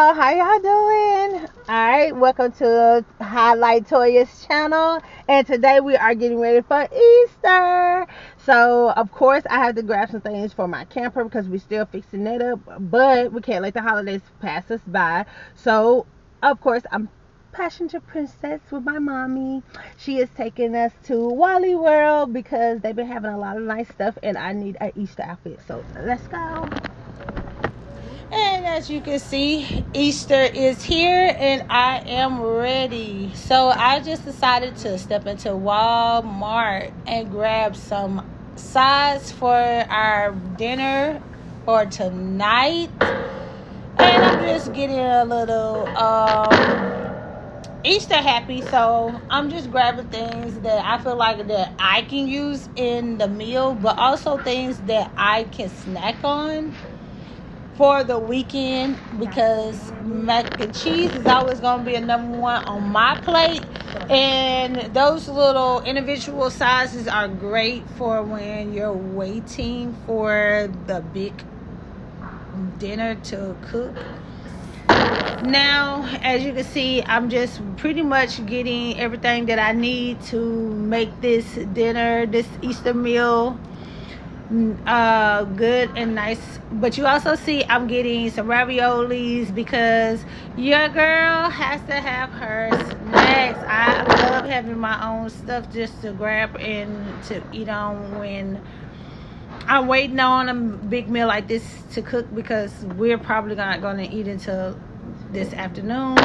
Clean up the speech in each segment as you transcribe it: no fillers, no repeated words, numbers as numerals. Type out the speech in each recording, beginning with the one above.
How y'all doing? Alright, welcome to Highlight Torya's channel. And today we are getting ready for Easter. So, of course, I have to grab some things for my camper because we're still fixing it up. But we can't let the holidays pass us by. So, of course, I'm Passenger Princess with my mommy. She is taking us to Wally World because they've been having a lot of nice stuff. And I need an Easter outfit. So, let's go. And as you can see, Easter is here and I am ready. So I just decided to step into Walmart and grab some sides for our dinner for tonight. And I'm just getting a little Easter happy. So I'm just grabbing things that I feel like that I can use in the meal, but also things that I can snack on for the weekend, because mac and cheese is always going to be a number one on my plate, and those little individual sizes are great for when you're waiting for the big dinner to cook. Now, as you can see, I'm just pretty much getting everything that I need to make this dinner, this Easter meal, good and nice. But you also see I'm getting some raviolis because your girl has to have her snacks. I love having my own stuff just to grab and to eat on when I'm waiting on a big meal like this to cook, because we're probably not going to eat until this afternoon.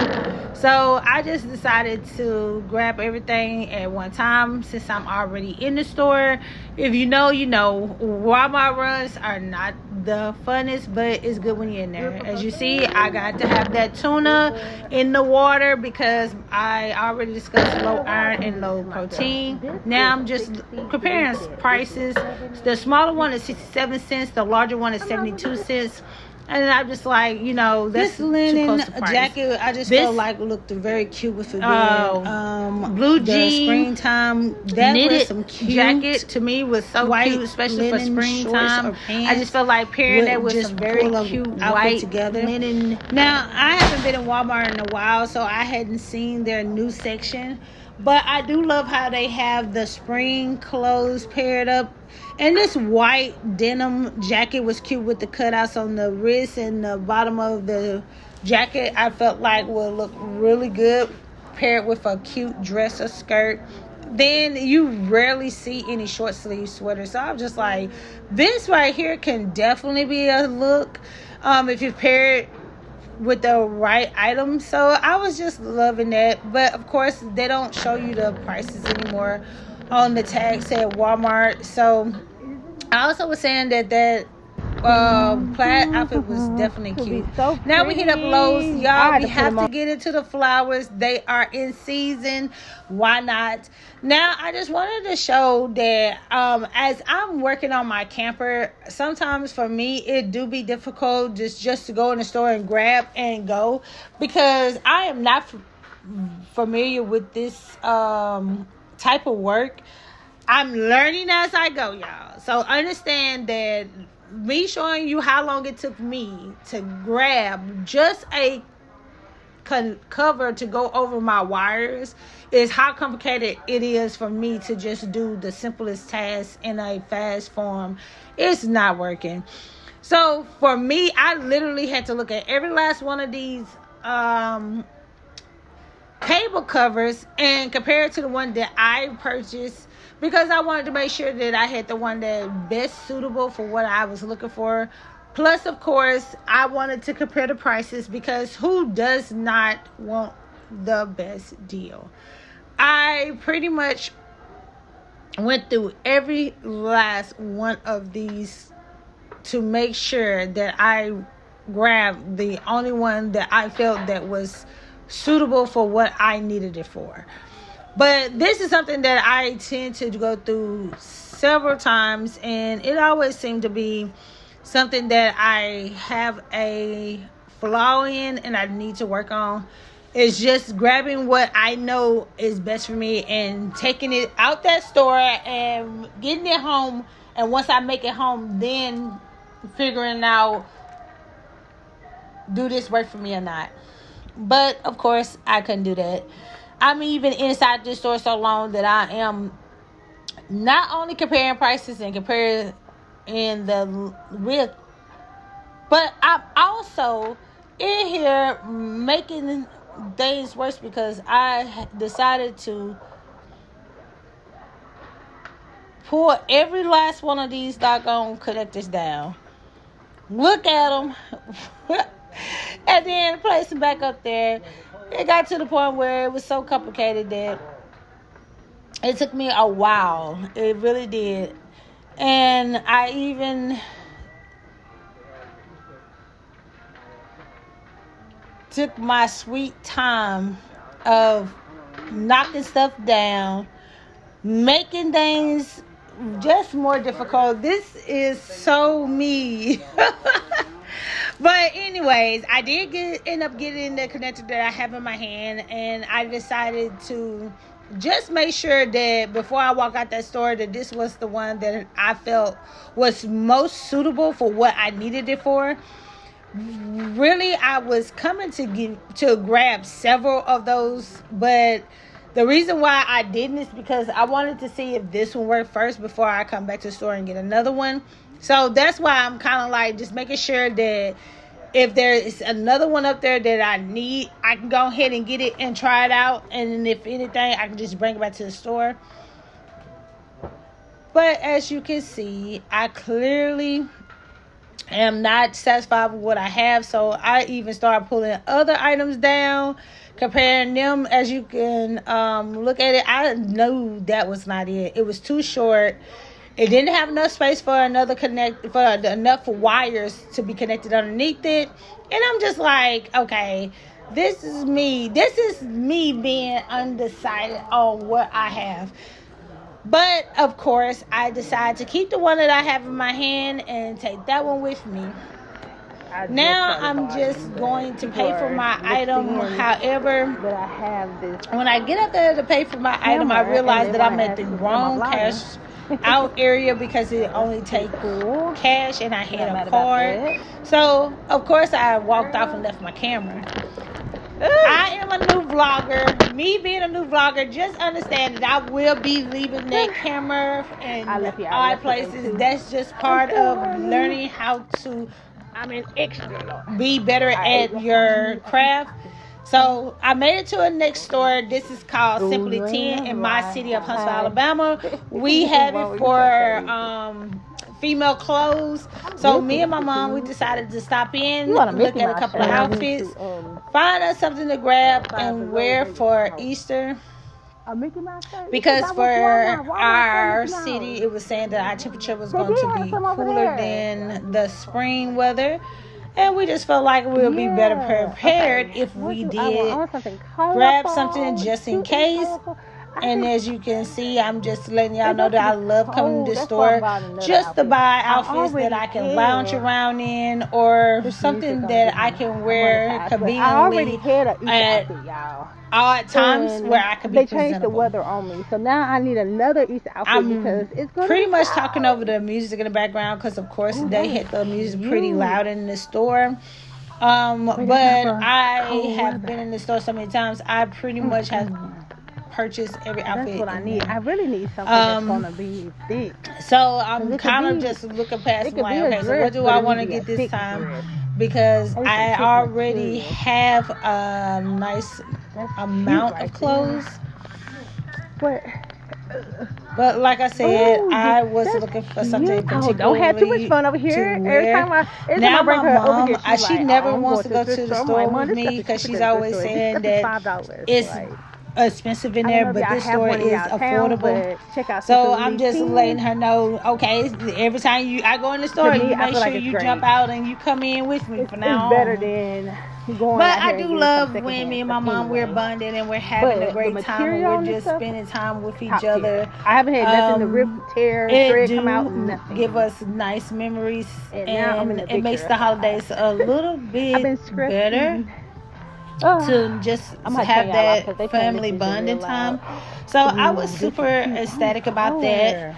So I just decided to grab everything at one time since I'm already in the store. If you know, you know, Walmart runs are not the funnest, but it's good when you're in there. As you see, I got to have that tuna in the water because I already discussed low iron and low protein. Now I'm just comparing prices. The smaller one is 67 cents, the larger one is 72 cents. And I'm just like, you know, that's this linen jacket. I just felt like looked very cute with it. Blue jean, springtime. That knitted was some cute jacket to me was so cute, especially for springtime. I just felt like pairing that with some very cute white together linen. Now I haven't been in Walmart in a while, so I hadn't seen their new section. But I do love how they have the spring clothes paired up. And this white denim jacket was cute with the cutouts on the wrist and the bottom of the jacket. I felt like would look really good paired with a cute dress or skirt. Then you rarely see any short sleeve sweaters. So I'm just like, this right here can definitely be a look if you pair it with the right item. So I was just loving that. But of course they don't show you the prices anymore on the tags at Walmart. So I also was saying that plaid outfit was definitely cute. So now we hit up Lowe's, y'all. We have to get into the flowers. They are in season. Why not? Now I just wanted to show that as I'm working on my camper, sometimes for me it do be difficult just to go in the store and grab and go, because I am not familiar with this type of work. I'm learning as I go, y'all. So understand that me showing you how long it took me to grab just a cover to go over my wires is how complicated it is for me to just do the simplest task in a fast form. It's not working. So for me, I literally had to look at every last one of these cable covers and compare it to the one that I purchased, because I wanted to make sure that I had the one that best suitable for what I was looking for. Plus, of course, I wanted to compare the prices, because who does not want the best deal? I pretty much went through every last one of these to make sure that I grabbed the only one that I felt that was suitable for what I needed it for. But this is something that I tend to go through several times, and it always seemed to be something that I have a flaw in and I need to work on. It's just grabbing what I know is best for me and taking it out that store and getting it home, and once I make it home, then figuring out do this work for me or not? But of course, I couldn't do that. I'm even inside this store so long that I am not only comparing prices and comparing in the with, but I'm also in here making things worse because I decided to pull every last one of these doggone connectors down. Look at them. And then place them back up there. It got to the point where it was so complicated that it took me a while. It really did. And I even took my sweet time of knocking stuff down, making things just more difficult. This is so me. But anyways, I did end up getting the connector that I have in my hand, and I decided to just make sure that before I walk out that store that this was the one that I felt was most suitable for what I needed it for. Really, I was coming to grab several of those, but the reason why I didn't is because I wanted to see if this one worked first before I come back to the store and get another one. So that's why I'm kind of like just making sure that if there is another one up there that I need, I can go ahead and get it and try it out. And if anything, I can just bring it back to the store. But as you can see, I clearly am not satisfied with what I have. So I even started pulling other items down, comparing them. As you can look at it, I knew that was not it. It was too short. It didn't have enough space for enough wires to be connected underneath it. And I'm just like, okay, this is me. This is me being undecided on what I have. But of course, I decided to keep the one that I have in my hand and take that one with me. Now I'm just going to pay for my item. However, when I get up there to pay for my item, I realize that I'm at the wrong cash out area because it only takes cash and I had a card. So of course I walked off and left my camera. I am a new vlogger. Me being a new vlogger, just understand that I will be leaving that camera in odd places. That's just part of learning how to be better at your craft. So I made it to a next store. This is called Simply 10 in my city of Huntsville, Alabama. We have it for female clothes. So me and my mom, we decided to stop in, look at a couple of outfits, find us something to grab and wear for Easter. Because for our city, it was saying that our temperature was going to be cooler than the spring weather. And we just felt like we would be better prepared if we did grab something just in case. And as you can see, I'm just letting y'all know that I love coming to this store just to buy outfits that I can lounge around in, or something that I can wear conveniently at odd times where I can be presentable. They changed the weather on me, so now I need another Easter outfit because it's going to pretty much talking over the music in the background because of course they hit the music pretty loud in the store. But I have been in the store so many times, I pretty much have purchase every outfit. That's what I need. I really need something that's gonna be thick. So I'm kind of just looking past like, okay, so what do I want to get this time? Because I already have a nice amount of clothes. But like I said, I was looking for something particularly don't have too much fun over here. Every time I bring her over here, she never wants to go to the store with me because she's always saying that it's expensive in there, but this store is affordable. So I'm just letting her know, okay, every time I go in the store, you make sure you jump out and you come in with me for now. It's better than going. But I do love when me and my mom, we're bonding and we're having a great time. We're just spending time with each other. I haven't had nothing to rip, tear, thread come out. Nothing. Give us nice memories, and it makes the holidays a little bit better. To just have that family bonding time. So I was super ecstatic about that.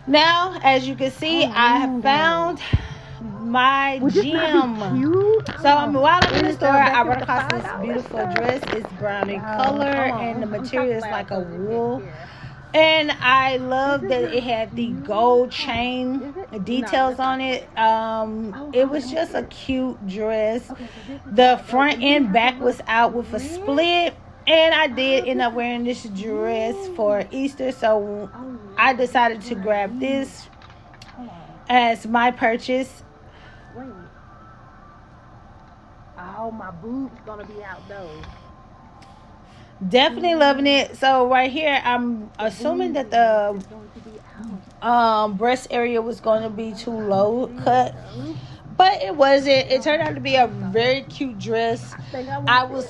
Now, as you can see, I have found my gym. So while I'm in the store, I run across this beautiful dress. It's brown in color, and the material is like a wool. And I love that it had the gold chain details on it. It was just a cute dress. The front and back was out with a split. And I did end up wearing this dress for Easter. So I decided to grab this as my purchase. Oh, my boobs gonna be out though. Definitely loving it. So right here, I'm assuming that the breast area was going to be too low cut, but it wasn't. It turned out to be a very cute dress. I was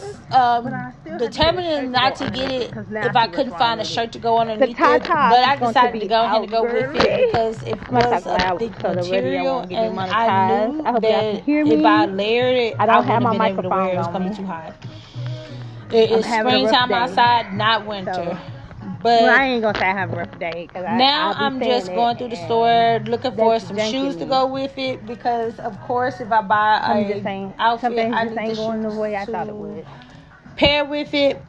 determined not to get it if I couldn't find a shirt to go underneath it, but I decided to go ahead and go with it because it was a thick material, and I knew that if I layered it, I wouldn't have been able to wear it. It was going to be too hot. It is springtime outside, not winter. But well, I ain't gonna say I have a rough day. Now I'm just going through the store looking for some shoes to go with it because, of course, if I buy an outfit, I need the shoes the way I thought it would. Pair with it.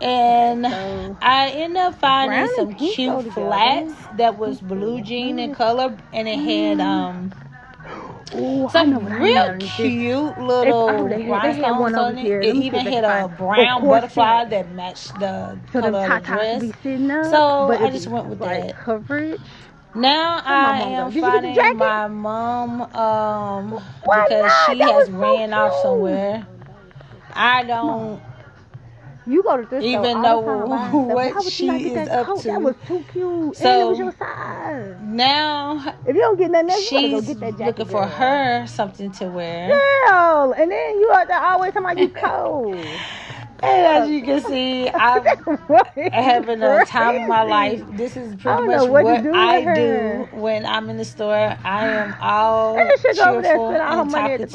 And I ended up finding some cute flats that was blue jean in color, and it had some real cute little rhinestones on it. It even had a brown butterfly that matched the color of the dress. So I just went with that. Now I am finding my mom because she has ran off somewhere. I don't even know what she is up to. That was too cute. So and it was your size. Now if you don't get nothing else, she's you gotta go get that jacket, looking for her something to wear. Girl, and then you are always talking about you cold. And as you can see, I'm having a time of my life. This is pretty much what I do when I'm in the store. I am all cheerful and talkative.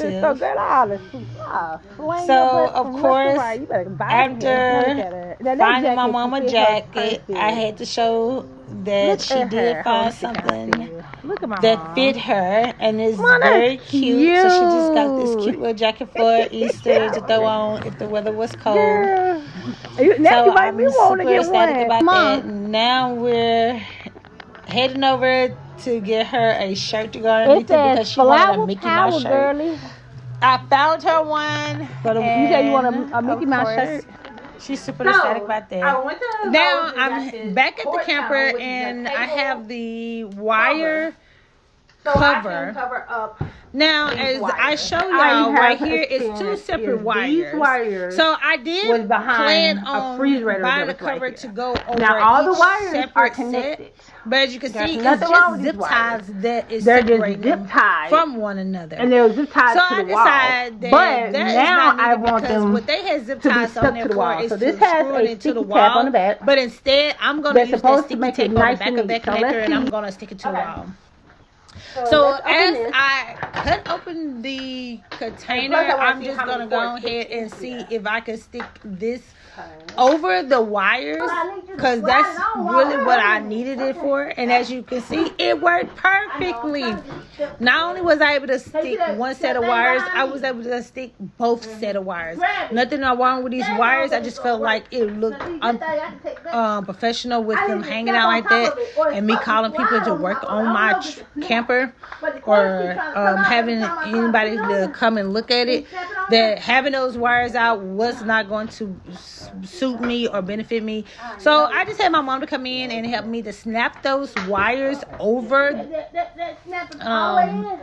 So, of course, after finding my mom a jacket, I had to show that she did find something that fit her and is very cute. So she just got this cute little jacket for Easter to throw on if the weather was cold. Now so you might be super ecstatic about that. Now we're heading over to get her a shirt to go underneath it because she wanted a Mickey Mouse shirt. Girly. I found her one. So you said you want a Mickey Mouse shirt? She's super ecstatic about that. Now I'm back at the camper and I have the wire cover. Now, as I show y'all right here, it's two separate wires. So I did plan on buying the cover to go over now, all the wires are connected. But as you can see, it's just zip ties that is separating from one another. And they're zip ties to the wall. So I decided that now I want them what they had zip ties on there for is to screw it into the wall. On the back. But instead, I'm going to use that sticky tape on the back of that connector and I'm going to stick it to the wall. So as I cut open the container, I'm just going to go ahead and see if I can stick this over the wires because that's really what I needed it for. And as you can see, it worked perfectly. Not only was I able to stick one set of wires, I was able to stick both set of wires. Nothing wrong with these wires. I just felt like it looked unprofessional with them hanging out like that and me calling people to work on my camper or having anybody to come and look at it. That having those wires out was not going to suit me or benefit me. So I just had my mom to come in and help me to snap those wires over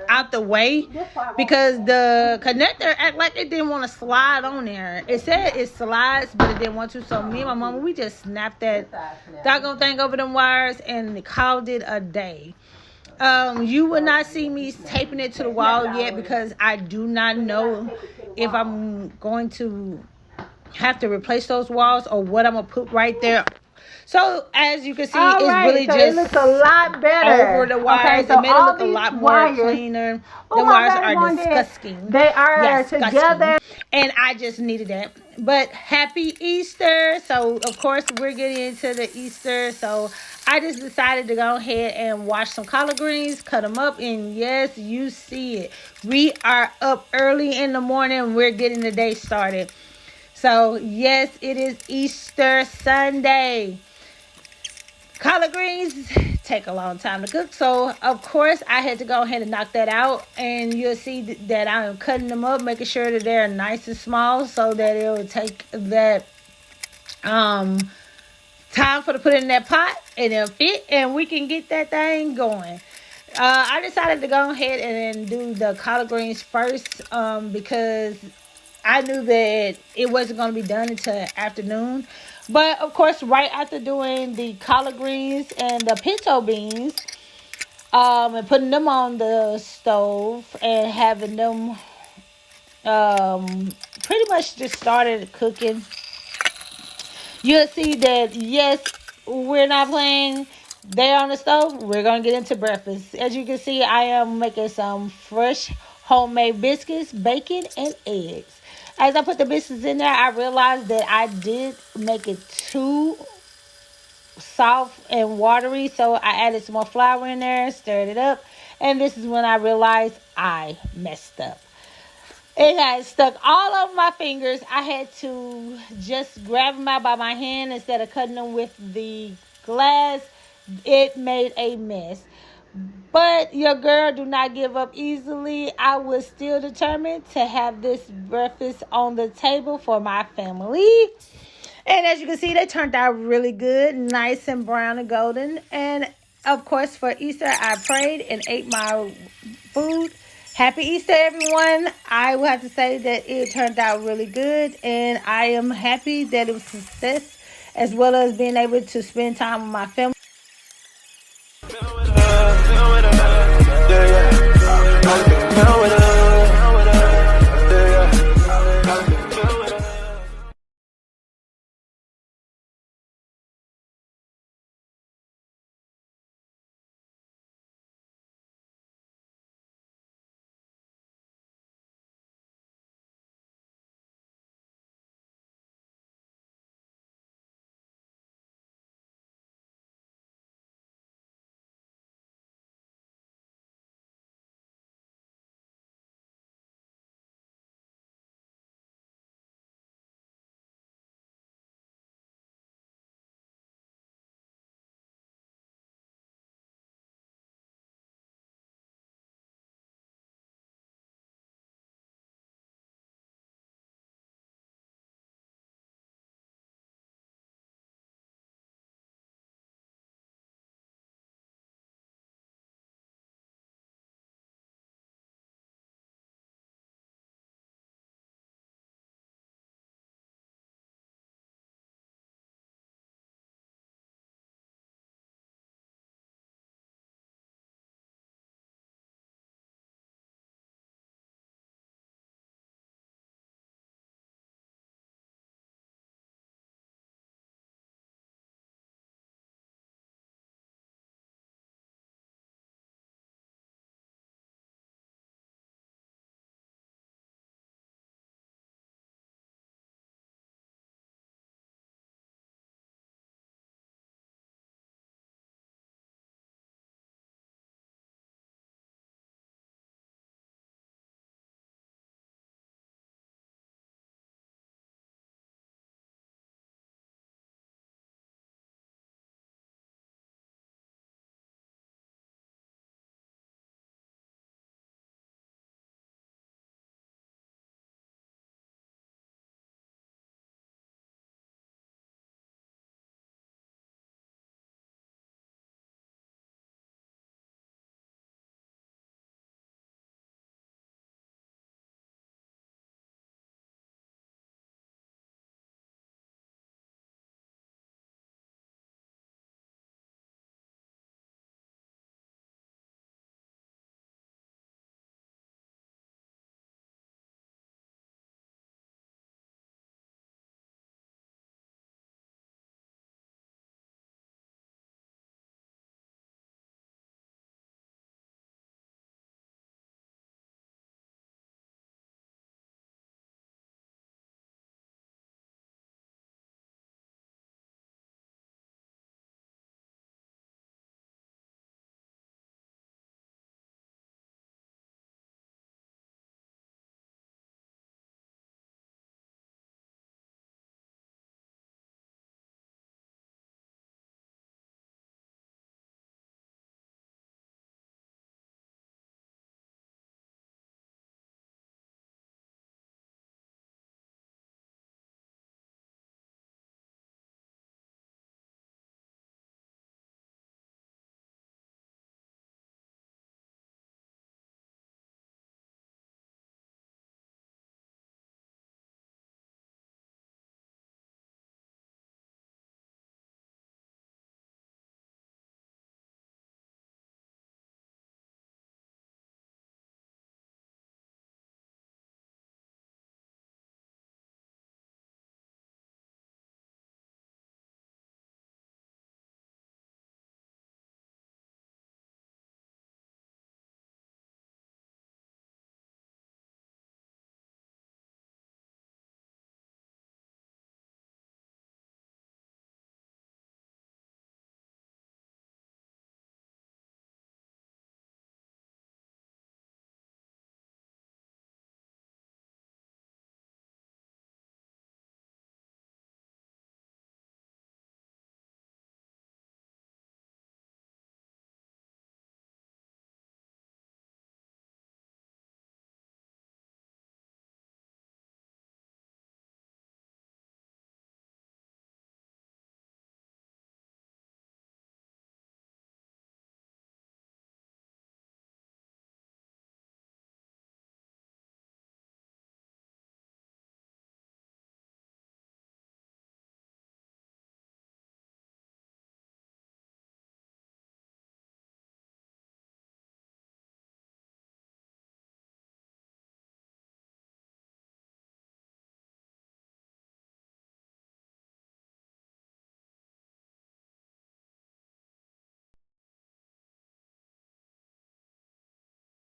out the way because the connector act like it didn't want to slide on there. It said it slides, but it didn't want to. So me and my mom, we just snapped that doggone thing over them wires and called it a day. You will not see me taping it to the wall yet because I do not know if I'm going to have to replace those walls or what I'm going to put right there. So as you can see, it's really just it looks a lot better over the wires. It made it look a lot more cleaner. The wires are disgusting. They are together. And I just needed that. But happy Easter. So, of course, we're getting into the Easter. So, I just decided to go ahead and wash some collard greens, cut them up, and yes, you see it. We are up early in the morning. We're getting the day started. So, yes, it is Easter Sunday. Collard greens take a long time to cook, so of course I had to go ahead and knock that out. And you'll see that I'm cutting them up, making sure that they're nice and small, so that it will take that um time for to put it in that pot and it'll fit, and we can get that thing going. I decided to go ahead and do the collard greens first, because I knew that it wasn't going to be done until afternoon. But of course, right after doing the collard greens and the pinto beans, and putting them on the stove and having them pretty much just started cooking, you'll see that yes, we're not playing. They're on the stove. We're gonna get into breakfast. As you can see, I am making some fresh homemade biscuits, bacon, and eggs. As I put the biscuits in there, I realized that I did make it too soft and watery, so I added some more flour in there, stirred it up, and this is when I realized I messed up. It had stuck all over my fingers. I had to just grab them out by my hand instead of cutting them with the glass. It made a mess. But your girl do not give up easily. I was still determined to have this breakfast on the table for my family. And as you can see, they turned out really good, nice and brown and golden. And of course, for Easter, I prayed and ate my food. Happy Easter, everyone. I will have to say that it turned out really good, and I am happy that it was a success, as well as being able to spend time with my family.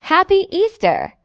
Happy Easter!